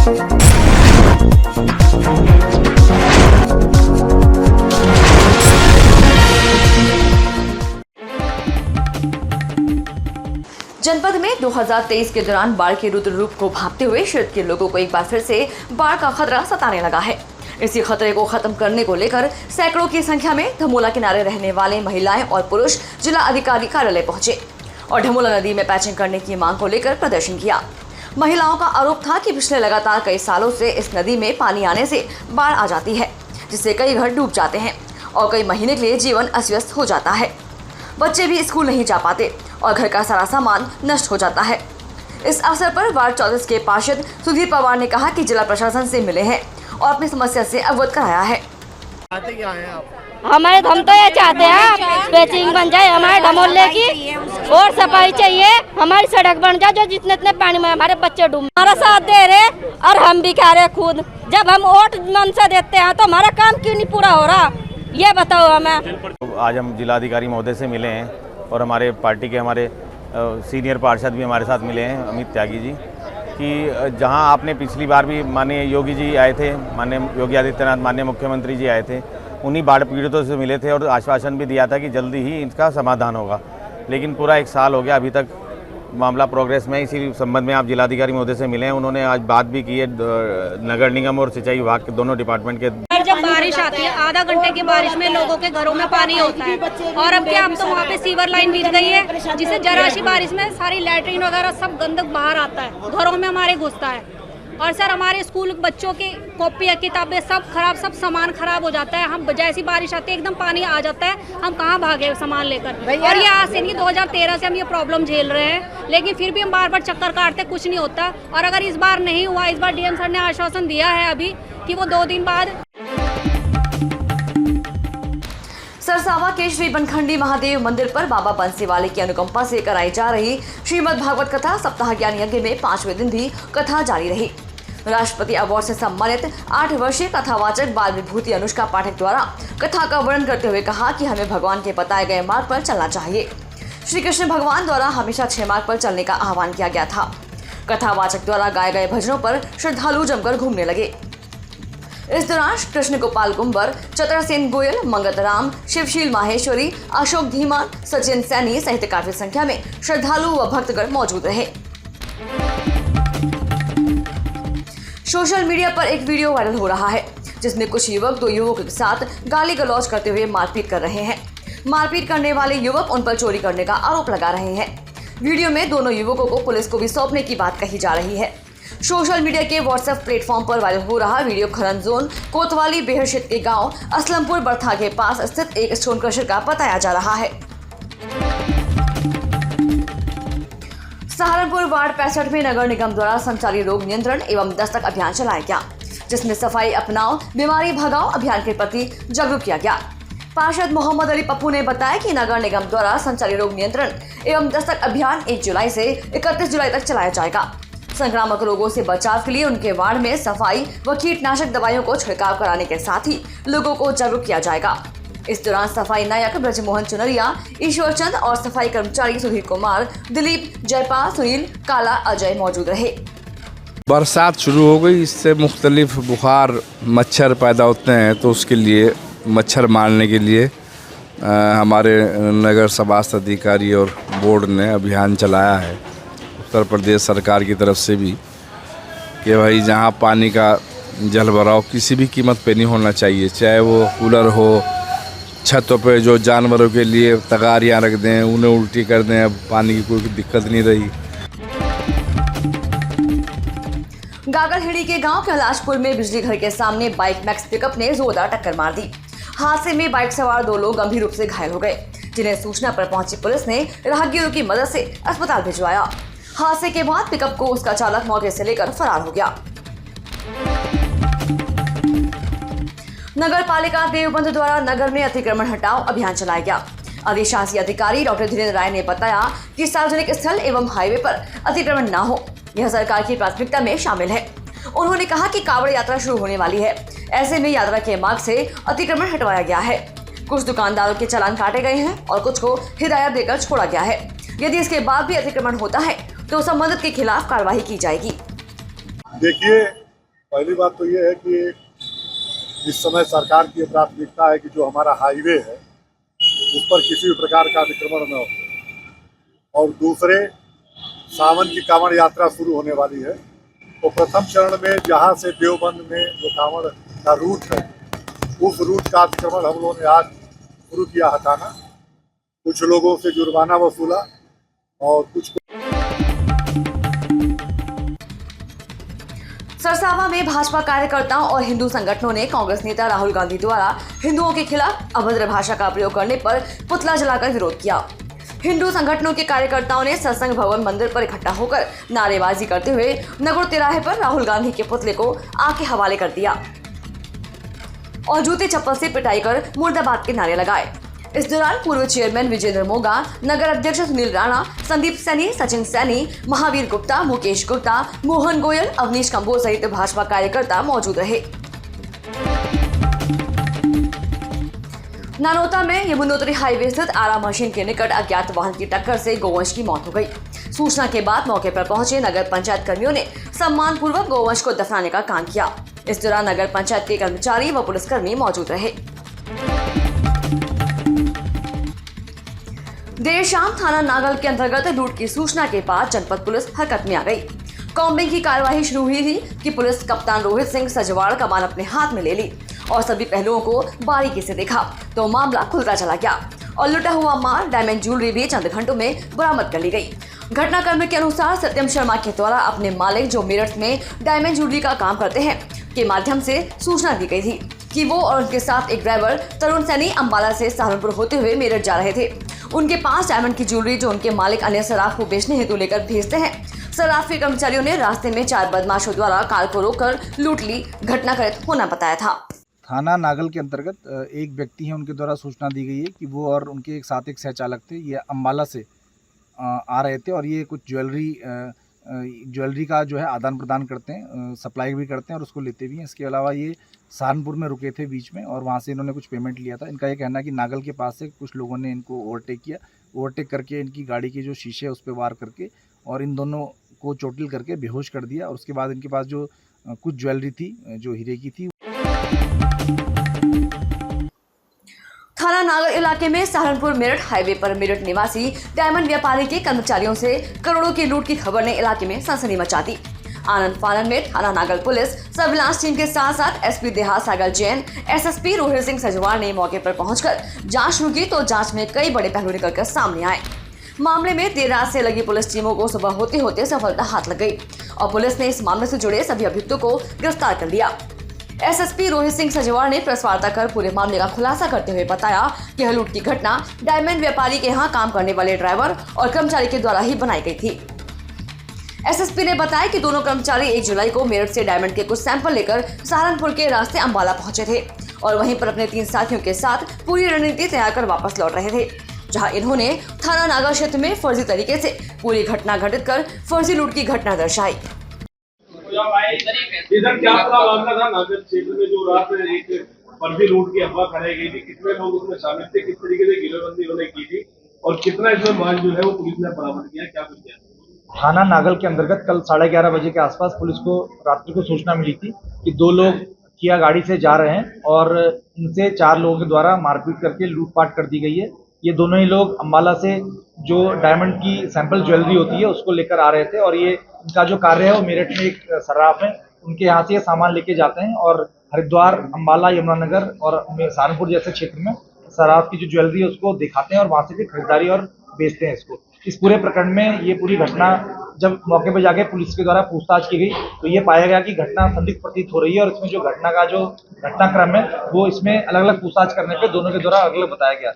जनपद में 2023 के दौरान बाढ़ के रुद्र रूप को भांपते हुए क्षेत्र के लोगों को एक बार फिर से बाढ़ का खतरा सताने लगा है। इसी खतरे को खत्म करने को लेकर सैकड़ों की संख्या में धमोला किनारे रहने वाले महिलाएं और पुरुष जिला अधिकारी कार्यालय पहुंचे और धमोला नदी में पैचिंग करने की मांग को लेकर प्रदर्शन किया। महिलाओं का आरोप था कि पिछले लगातार कई सालों से इस नदी में पानी आने से बाढ़ आ जाती है, जिससे कई घर डूब जाते हैं और कई महीने के लिए जीवन अस्त व्यस्त हो जाता है। बच्चे भी स्कूल नहीं जा पाते और घर का सारा सामान नष्ट हो जाता है। इस अवसर पर वार्ड 34 के पार्षद सुधीर पवार ने कहा कि जिला प्रशासन से मिले हैं और अपनी समस्या से अवगत कराया है। हमारे हम तो ये चाहते हैं पैचिंग बन जाए हमारे धमोले की और सफाई चाहिए, हमारी सड़क बन जाए जो जितने इतने पानी में हमारे बच्चे डूब हमारा साथ दे रहे और हम भी खा रहे खुद। जब हम वोट मन से देते हैं तो हमारा काम क्यों नहीं पूरा हो रहा, ये बताओ हमें। आज हम जिलाधिकारी महोदय से मिले हैं और हमारे पार्टी के हमारे सीनियर पार्षद भी हमारे साथ मिले हैं, अमित त्यागी जी, कि जहां आपने पिछली बार भी माननीय योगी जी आए थे, माननीय योगी आदित्यनाथ माननीय मुख्यमंत्री जी आए थे, उन्हीं बाढ़ पीड़ितों से मिले थे और आश्वासन भी दिया था कि जल्दी ही इसका समाधान होगा। लेकिन पूरा 1 साल हो गया, अभी तक मामला प्रोग्रेस में। इसी संबंध में आप जिलाधिकारी महोदय से मिले हैं, उन्होंने आज बात भी की है नगर निगम और सिंचाई विभाग के दोनों डिपार्टमेंट के। जब बारिश आती है आधा घंटे की बारिश में लोगों के घरों में पानी होता है और अब क्या, अब तो वहाँ पे सीवर लाइन बिछ गई है जिससे जरा सी बारिश में सारी लैट्रिन वगैरह सब गंदक बाहर आता है, घरों में हमारे घुसता है। और सर हमारे स्कूल बच्चों की कॉपियाँ किताबें सब खराब, सब सामान खराब हो जाता है। हम जैसी बारिश आती है एकदम पानी आ जाता है, हम कहाँ भागे सामान लेकर। और ये आज से नहीं 2013 से हम ये प्रॉब्लम झेल रहे हैं, लेकिन फिर भी हम बार बार चक्कर काटते, कुछ नहीं होता। और अगर इस बार नहीं हुआ, इस बार डीएम सर ने आश्वासन दिया है अभी कि वो 2 दिन बाद। सरसावा के श्री बनखंडी महादेव मंदिर पर बाबा बंसीवाले की अनुकंपा से कराई जा रही श्रीमद् भागवत कथा सप्ताह ज्ञान यज्ञ में 5वें दिन भी कथा जारी रही। राष्ट्रपति अवार्ड से सम्मानित 8 वर्षीय कथावाचक बाल विभूति अनुष्का पाठक द्वारा कथा का वर्णन करते हुए कहा कि हमें भगवान के बताए गए मार्ग पर चलना चाहिए। श्री कृष्ण भगवान द्वारा हमेशा 6 मार्ग पर चलने का आह्वान किया गया था। कथावाचक द्वारा गाए गए भजनों पर श्रद्धालु जमकर घूमने लगे। इस दौरान कृष्ण गोपाल कुंबर, चतुरसेन गोयल, मंगत राम, शिवशील माहेश्वरी, अशोक धीमान, सचिन सैनी सहित काफी संख्या में श्रद्धालु व भक्तगण मौजूद रहे। सोशल मीडिया पर एक वीडियो वायरल हो रहा है जिसमें कुछ युवक 2 युवकों के साथ गाली गलौज करते हुए मारपीट कर रहे हैं। मारपीट करने वाले युवक उन पर चोरी करने का आरोप लगा रहे हैं। वीडियो में दोनों युवकों को पुलिस को भी सौंपने की बात कही जा रही है। सोशल मीडिया के व्हाट्सएप प्लेटफॉर्म पर वायरल हो रहा वीडियो खनन जोन कोतवाली बेहर क्षेत्र के गांव असलमपुर बर्था के पास स्थित एक स्टोन क्रशर का बताया जा रहा है। सहारनपुर वार्ड 65 में नगर निगम द्वारा संचारी रोग नियंत्रण एवं दस्तक अभियान चलाया गया, जिसमें सफाई अपनाओ बीमारी भगाओ अभियान के प्रति जागरूक किया गया। पार्षद मोहम्मद अली पप्पू ने बताया कि नगर निगम द्वारा संचारी रोग नियंत्रण एवं दस्तक अभियान 1 जुलाई से 31 जुलाई तक चलाया जाएगा। संक्रामक रोगों से बचाव के लिए उनके वार्ड में सफाई व कीटनाशक दवाइयों को छिड़काव कराने के साथ ही लोगों को जागरूक किया जाएगा। इस दौरान सफाई नायक ब्रजमोहन चुनरिया, ईश्वर चंद और सफाई कर्मचारी सुधीर कुमार, दिलीप, जयपाल, सुनील, काला, अजय मौजूद रहे। बरसात शुरू हो गई, इससे मुख्तलिफ बुखार मच्छर पैदा होते हैं, तो उसके लिए मच्छर मारने के लिए हमारे नगर स्वास्थ्य अधिकारी और बोर्ड ने अभियान चलाया है उत्तर प्रदेश सरकार की तरफ से भी, कि भाई जहाँ पानी का जल भराव किसी भी कीमत पे नहीं होना चाहिए, चाहे वो कूलर हो, छतों पे जो जानवरों के लिए तगारियाँ रख दें, उन्हें उल्टी कर दें, अब पानी की कोई दिक्कत नहीं रही। गागरहेड़ी के गांव कैलाशपुर में बिजली घर के सामने बाइक मैक्स पिकअप ने जोरदार टक्कर मार दी। हादसे में बाइक सवार 2 लोग गंभीर रूप से घायल हो गए, जिन्हें सूचना पर पहुंची पुलिस ने राहगीरों की मदद से अस्पताल भिजवाया। हादसे के बाद पिकअप को उसका चालक मौके से लेकर फरार हो गया। नगर पालिका देवबंद द्वारा नगर में अतिक्रमण हटाओ अभियान चलाया गया। अधिशासी अधिकारी डॉक्टर धीरेन्द्र राय ने बताया कि सार्वजनिक स्थल एवं हाईवे पर अतिक्रमण न हो, यह सरकार की प्राथमिकता में शामिल है। उन्होंने कहा कि कांवड़ यात्रा शुरू होने वाली है, ऐसे में यात्रा के मार्ग से अतिक्रमण हटवाया गया है। कुछ दुकानदारों के चालान काटे गए हैं और कुछ को हिदायत देकर छोड़ा गया है। यदि इसके बाद भी अतिक्रमण होता है तो संबंधित के खिलाफ कार्रवाई की जाएगी। देखिए, पहली बात तो ये है कि इस समय सरकार की प्राथमिकता है कि जो हमारा हाईवे है उस पर किसी भी प्रकार का अतिक्रमण न हो। और दूसरे, सावन की कांवड़ यात्रा शुरू होने वाली है, तो प्रथम चरण में जहाँ से देवबंद में जो कांवड़ का रूट है उस रूट का अतिक्रमण हम लोगों ने आज शुरू किया हटाना। कुछ लोगों से जुर्माना वसूला और कुछ सरसावा में भाजपा कार्यकर्ताओं और हिंदू संगठनों ने कांग्रेस नेता राहुल गांधी द्वारा हिंदुओं के खिलाफ अभद्र भाषा का प्रयोग करने पर पुतला जलाकर विरोध किया। हिंदू संगठनों के कार्यकर्ताओं ने सत्संग भवन मंदिर पर इकट्ठा होकर नारेबाजी करते हुए नगरों तिराहे पर राहुल गांधी के पुतले को आग के हवाले कर दिया और जूते चप्पल से पिटाई कर मुर्दाबाद के नारे लगाए। इस दौरान पूर्व चेयरमैन विजेंद्र मोगा, नगर अध्यक्ष सुनील राणा, संदीप सैनी, सचिन सैनी, महावीर गुप्ता, मुकेश गुप्ता, मोहन गोयल, अवनीश कंबोज सहित भाजपा कार्यकर्ता मौजूद रहे। नानोता में यमुनोत्री हाईवे स्थित आरा मशीन के निकट अज्ञात वाहन की टक्कर से गोवंश की मौत हो गई। सूचना के बाद मौके पर पहुंचे नगर पंचायत कर्मियों ने सम्मानपूर्वक गोवंश को दफनाने का काम किया। इस दौरान नगर पंचायत के कर्मचारी व पुलिसकर्मी मौजूद रहे। देर शाम थाना नागल के अंतर्गत लूट की सूचना के बाद जनपद पुलिस हरकत में आ गई। कॉम्बिंग की कार्यवाही शुरू हुई थी कि पुलिस कप्तान रोहित सिंह सजवाड़ कमान अपने हाथ में ले ली और सभी पहलुओं को बारीकी से देखा तो मामला खुलता चला गया और लुटा हुआ माल डायमंड ज्वेलरी भी चंद घंटों में बरामद कर ली गई। घटनाक्रम के अनुसार सत्यम शर्मा के द्वारा अपने मालिक जो मेरठ में डायमंड ज्वेलरी का काम करते हैं के माध्यम से सूचना दी गई थी कि वो और उनके साथ एक ड्राइवर तरुण सैनी अंबाला से सहारनपुर होते हुए मेरठ जा रहे थे। उनके पास डायमंड की ज्वेलरी जो उनके मालिक अन्य शराब को बेचने हेतु लेकर भेजते हैं। शराब के कर्मचारियों ने रास्ते में 4 बदमाशों द्वारा कार को रोककर लूट ली घटना घटित होना बताया था। थाना नागल के अंतर्गत एक व्यक्ति है, उनके द्वारा सूचना दी गई है कि वो और उनके एक साथ एक सहचालक थे, ये अंबाला से आ रहे थे और ये कुछ ज्वेलरी का जो है आदान प्रदान करते हैं, सप्लाई भी करते हैं और उसको लेते भी हैं। इसके अलावा ये सहारनपुर में रुके थे बीच में और वहाँ से इन्होंने कुछ पेमेंट लिया था। इनका ये कहना है कि नागल के पास से कुछ लोगों ने इनको ओवरटेक किया, ओवरटेक करके इनकी गाड़ी के जो शीशे है उस पर वार करके और इन दोनों को चोटिल करके बेहोश कर दिया और उसके बाद इनके पास जो कुछ ज्वेलरी थी जो हीरे की थी। थाना नागल इलाके में सहारनपुर मेरठ हाईवे पर मेरठ निवासी डायमंड व्यापारी के कर्मचारियों से करोड़ों की लूट की खबर ने इलाके में सनसनी मचा दी। आनंद फानन में थाना नागल पुलिस सर्विलांस टीम के साथ साथ एसपी देहात सागर जैन, एसएसपी रोहित सिंह सजवाड़ ने मौके पर पहुंचकर जांच शुरू की तो जांच में कई बड़े पहलू निकलकर सामने आए। मामले में देर रात से लगी पुलिस टीमों को सुबह होते होते सफलता हाथ लग गई और पुलिस ने इस मामले से जुड़े सभी अभियुक्तों को गिरफ्तार कर लिया। एसएसपी रोहित सिंह सजवाड़ ने प्रेस वार्ता कर पूरे मामले का खुलासा करते हुए बताया कि यह लूट की घटना डायमंड व्यापारी के यहाँ काम करने वाले ड्राइवर और कर्मचारी के द्वारा ही बनाई गई थी। एसएसपी ने बताया कि दोनों कर्मचारी 1 जुलाई को मेरठ से डायमंड के कुछ सैंपल लेकर सहारनपुर के रास्ते अंबाला पहुंचे थे और वहीं पर अपने 3 साथियों के साथ पूरी रणनीति तैयार कर वापस लौट रहे थे, जहां इन्होंने थाना नागल क्षेत्र में फर्जी तरीके से पूरी घटना घटित कर फर्जी लूट की घटना दर्शाई। इधर क्या पूरा मामला था नागल क्षेत्र में जो रात में एक फर्जी लूट की अफवाह फैलाई गई थी, कितने लोग उसमें शामिल थे, किस तरीके से गिरोहबंदी उन्होंने की थी और कितना इसमें माल जो है वो पुलिस ने बरामद किया, क्या कुछ किया? थाना नागल के अंतर्गत कल 11:30 बजे के आसपास पुलिस को रात्रि को सूचना मिली थी कि 2 लोग किया गाड़ी से जा रहे हैं और इनसे 4 लोगों के द्वारा मारपीट करके लूटपाट कर दी गई है। ये दोनों ही लोग अंबाला से जो डायमंड की सैंपल ज्वेलरी होती है उसको लेकर आ रहे थे और ये इनका जो कार्य है वो मेरठ में एक सर्राफ है, उनके यहाँ से ये सामान लेके जाते हैं और हरिद्वार, अंबाला, यमुनानगर और सहारनपुर जैसे क्षेत्र में सर्राफ की जो ज्वेलरी है उसको दिखाते हैं और वहाँ से फिर खरीदारी और बेचते हैं इसको। इस पूरे प्रकरण में ये पूरी घटना जब मौके पर जाके पुलिस के द्वारा पूछताछ की गई तो ये पाया गया कि घटना संदिग्ध प्रतीत हो रही है और इसमें जो घटनाक्रम है वो इसमें अलग अलग पूछताछ करने पे दोनों के द्वारा अलग बताया गया।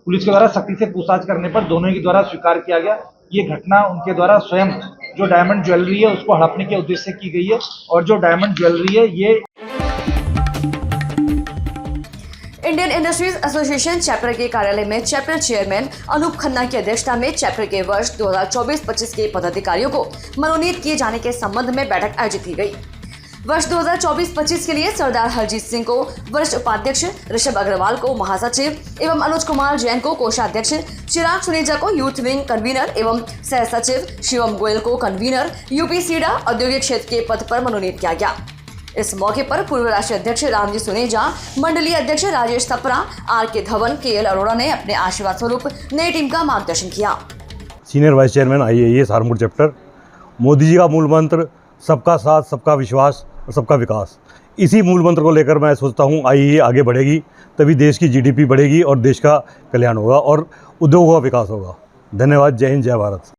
पुलिस के द्वारा सख्ती से पूछताछ करने पर दोनों के द्वारा स्वीकार किया गया ये घटना उनके द्वारा स्वयं जो डायमंड ज्वेलरी है उसको हड़पने के उद्देश्य से की गई है और जो डायमंड ज्वेलरी है ये इंडियन इंडस्ट्रीज एसोसिएशन चैप्टर के कार्यालय में चैप्टर चेयरमैन अनूप खन्ना की अध्यक्षता में चैप्टर के वर्ष 2024-25 के पदाधिकारियों को मनोनीत किए जाने के संबंध में बैठक आयोजित की गई। वर्ष 2024-25 के लिए सरदार हरजीत सिंह को वरिष्ठ उपाध्यक्ष, ऋषभ अग्रवाल को महासचिव एवं अनुज कुमार जैन को कोषाध्यक्ष, चिराग सुनेजा को यूथ विंग कन्वीनर एवं सह सचिव, शिवम गोयल को कन्वीनर यूपी सीडा औद्योगिक क्षेत्र के पद पर मनोनीत किया गया। इस मौके पर पूर्व राष्ट्रीय अध्यक्ष रामजी सुनेजा, मंडलीय अध्यक्ष राजेश थपरा, आर.के. धवन, के.एल. अरोड़ा ने अपने आशीर्वाद स्वरूप नई टीम का मार्गदर्शन किया। Senior vice chairman IAS Saharanpur chapter. Modi ji का मूल मंत्र सबका साथ, सबका विश्वास और सबका विकास। इसी मूल मंत्र को लेकर मैं सोचता हूँ IAA आगे बढ़ेगी, तभी देश की GDP बढ़ेगी और देश का कल्याण होगा और उद्योगों का विकास होगा। धन्यवाद। जय हिंद, जय भारत।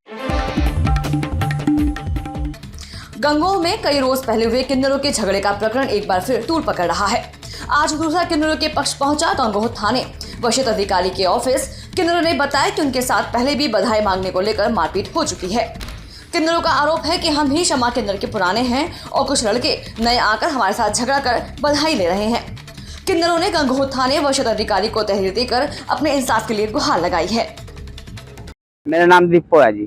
गंगोह में कई रोज पहले हुए किन्नरों के झगड़े का प्रकरण एक बार फिर तूल पकड़ रहा है। आज दूसरा किन्नरों के पक्ष पहुंचा गंगोह थाने व क्षेत्र अधिकारी के ऑफिस। किन्नरों ने बताया कि उनके साथ पहले भी बधाई मांगने को लेकर मारपीट हो चुकी है। किन्नरों का आरोप है कि हम ही क्षमा किन्नर के पुराने हैं और कुछ लड़के नए आकर हमारे साथ झगड़ा कर बधाई ले रहे हैं। किन्नरों ने गंगोह थाने व क्षेत्र अधिकारी को तहरीर देकर अपने इंसाफ के लिए गुहार लगाई है। मेरा नाम दीपो है जी।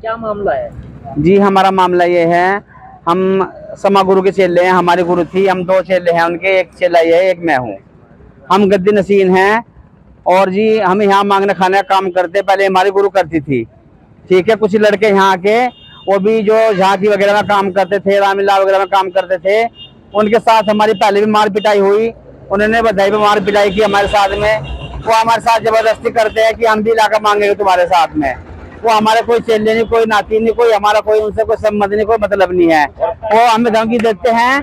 क्या मामला है जी? हमारा मामला ये है, हम समा गुरु के चेले हैं। हमारी गुरु थी, हम 2 चेले हैं उनके, एक चेला ये है, एक मैं हूँ। हम गद्दी नसीन हैं और जी हम यहाँ मांगने खाने का काम करते। पहले हमारी गुरु करती थी, ठीक है। कुछ लड़के यहाँ के वो भी जो झांकी वगैरह में काम करते थे, रामलीला वगैरह में काम करते थे, उनके साथ हमारी पहले भी मार पिटाई हुई। उन्होंने बधाई पे मार पिटाई की हमारे साथ में। वो हमारे साथ जबरदस्ती करते हैं कि हम भी इलाका मांगेंगे तुम्हारे साथ में। वो हमारे कोई चेले नहीं, कोई नाती नहीं, कोई हमारा कोई उनसे कोई संबंध नहीं, कोई मतलब नहीं है। वो हमें धमकी देते हैं।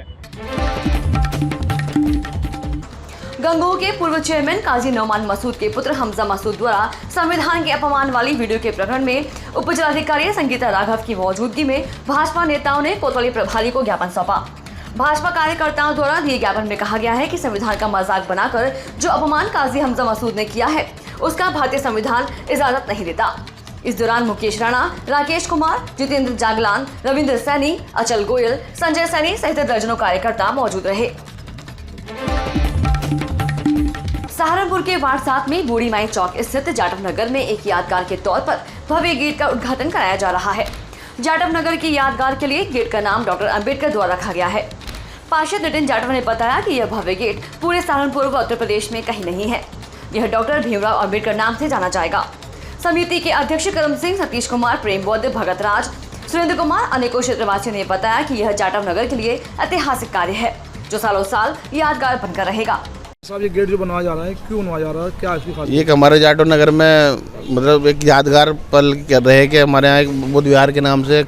गंगोह के पूर्व चेयरमैन काजी नौमान मसूद के पुत्र हमजा मसूद द्वारा संविधान के अपमान वाली वीडियो के प्रकरण में उप जिलाधिकारी संगीता राघव की मौजूदगी में भाजपा नेताओं ने कोतवाली प्रभारी को ज्ञापन सौंपा। भाजपा कार्यकर्ताओं द्वारा दिए ज्ञापन में कहा गया है कि संविधान का मजाक बनाकर जो अपमान काजी हमजा मसूद ने किया है, उसका भारतीय संविधान इजाजत नहीं देता। इस दौरान मुकेश राणा, राकेश कुमार, जितेंद्र जागलान, रविंद्र सैनी, अचल गोयल, संजय सैनी सहित दर्जनों कार्यकर्ता मौजूद रहे। सहारनपुर के वार्ड 7 में बूढ़ी माई चौक स्थित जाटव नगर में एक यादगार के तौर पर भव्य गेट का उद्घाटन कराया जा रहा है। जाटव नगर की यादगार के लिए गेट का नाम डॉक्टर अंबेडकर द्वारा रखा गया है। पार्षद नितिन जाटव ने बताया कि यह भव्य गेट पूरे सहारनपुर व उत्तर प्रदेश में कहीं नहीं है। यह डॉक्टर भीमराव अंबेडकर नाम से जाना जाएगा। समिति के अध्यक्ष करम सिंह, सतीश कुमार, प्रेम बौद्ध, भगत राज, सुरेंद्र कुमार, अनेकों क्षेत्रवासियों ने बताया कि यह जाटव नगर के लिए ऐतिहासिक कार्य है जो सालों साल यादगार बनकर रहेगा। साहब, ये गेट जो बनवाया जा रहा है, क्यों बनवाया जा रहा है, क्या इसकी खासियत? ये हमारे जाटव नगर में मतलब एक यादगार पल कर रहे हैं कि हमारे यहाँ एक बुद्ध विहार के नाम से एक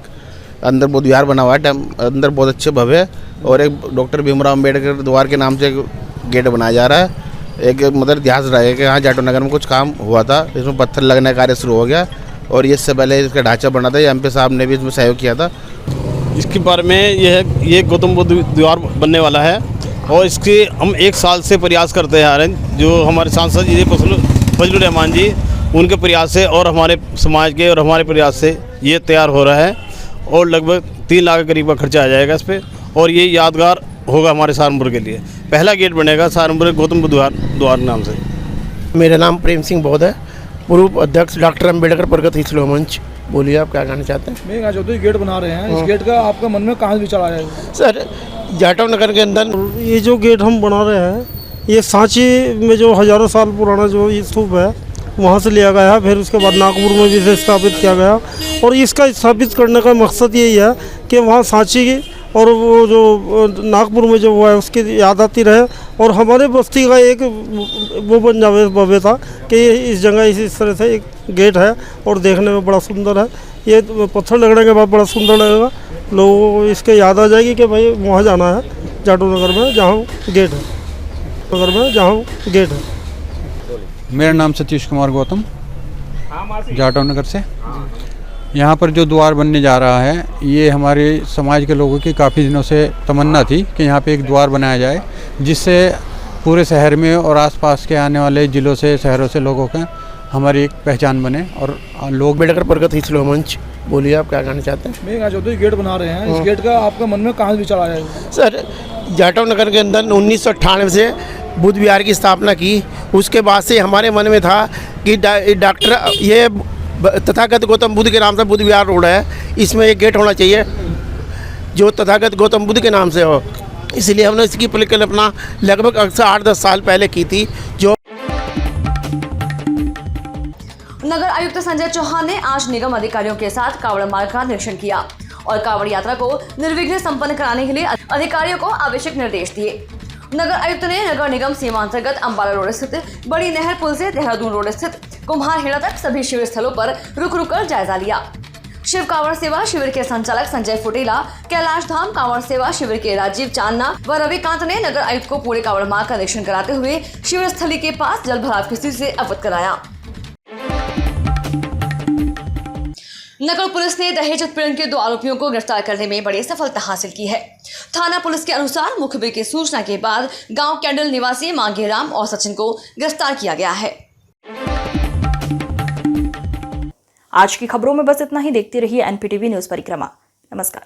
अंदर बुद्ध विहार बना हुआ है, अंदर बहुत अच्छे भव्य, और एक डॉक्टर भीमराव अम्बेडकर द्वार के नाम से एक गेट बनाया जा रहा है। एक मतलब इतिहास रहा है कि यहाँ जाटव नगर में कुछ काम हुआ था, इसमें पत्थर लगने का कार्य शुरू हो गया और इससे पहले इसका ढांचा बना था। MP साहब ने भी इसमें सहयोग किया था। इसके बारे में ये गौतम बुद्ध द्वार बनने वाला है और इसके हम 1 साल से प्रयास करते हैं आ रहे हैं। जो हमारे सांसद जी फजलुर रहमान जी, उनके प्रयास से और हमारे समाज के और हमारे प्रयास से ये तैयार हो रहा है और लगभग 3 लाख के करीब का खर्चा आ जाएगा इस पर। और ये यादगार होगा हमारे सहारनपुर के लिए। पहला गेट बनेगा सहारनपुर गौतम बुद्ध द्वार नाम से। मेरा नाम प्रेम सिंह बौद्ध है, पूर्व अध्यक्ष डॉक्टर अंबेडकर प्रगति शील मंच। बोलिए, आप क्या कहना चाहते हैं? मैं कहना चाहता हूँ गेट बना रहे हैं, इस गेट का आपका मन में कहाँ विचार आया है? सर, जाटव नगर के अंदर ये जो गेट हम बना रहे हैं, ये सांची में जो हजारों साल पुराना जो ये स्तूप है वहाँ से लिया गया है। फिर उसके बाद नागपुर में भी इसे स्थापित किया गया और इसका स्थापित करने का मकसद यही है कि वहाँ सांची की और वो जो नागपुर में जो हुआ है उसकी याद आती रहे और हमारे बस्ती का एक वो बन जावे भव्य था कि इस जगह इस तरह से एक गेट है और देखने में बड़ा सुंदर है। ये पत्थर लगने के बाद बड़ा सुंदर लगेगा, लोगों को इसके याद आ जाएगी कि भाई वहाँ जाना है जाटव नगर में जहाँ गेट है, नगर में जहाँ गेट है। मेरा नाम सतीश कुमार गौतम, जाटव नगर से। यहाँ पर जो द्वार बनने जा रहा है, ये हमारे समाज के लोगों की काफ़ी दिनों से तमन्ना थी कि यहाँ पे एक द्वार बनाया जाए जिससे पूरे शहर में और आसपास के आने वाले ज़िलों से, शहरों से लोगों का हमारी एक पहचान बने और लोग अम्बेडकर प्रगति शील मंच। बोलिए, आप क्या कहना चाहते हैं? मैं कहना चाहता हूँ गेट बना रहे हैं, इस गेट का आपका मन में कहाँ विचार आया है? सर, जाटव नगर के अंदर 1998 से बुद्ध विहार की स्थापना की। उसके बाद से हमारे मन में था कि डॉक्टर ये तथागत गौतम बुद्ध के नाम से बुद्ध विहार रोड है, इसमें एक गेट होना चाहिए जो तथागत गौतम बुद्ध के नाम से हो। इसलिए हमने इसकी परिकल्पना लगभग 8-10 साल पहले की थी। जो नगर आयुक्त संजय चौहान ने आज निगम अधिकारियों के साथ कावड़ मार्ग का निरीक्षण किया। और कांवड़ यात्रा को निर्विघ्न संपन्न कराने के लिए अधिकारियों को आवश्यक निर्देश दिए। नगर आयुक्त ने नगर निगम सीमा अंतर्गत अम्बाला रोड स्थित बड़ी नहर पुल से देहरादून रोड स्थित कुम्हारहेड़ा तक सभी शिविर स्थलों पर रुक कर जायजा लिया। शिव कांवड़ सेवा शिविर के संचालक संजय फुटेला, कैलाश धाम कांवड़ सेवा शिविर के राजीव चांदना व रविकांत ने नगर आयुक्त को पूरे कांवड़ मार्ग का निरीक्षण कराते हुए शिविर स्थली के पास जल भराव की स्थिति से अवगत कराया। नगर पुलिस ने दहेज उत्पीड़न के 2 आरोपियों को गिरफ्तार करने में बड़ी सफलता हासिल की है। थाना पुलिस के अनुसार मुखबिर की सूचना के बाद गांव कैंडल निवासी मांगेराम और सचिन को गिरफ्तार किया गया है। आज की खबरों में बस इतना ही। देखती रहिए एनपीटीवी न्यूज परिक्रमा। नमस्कार।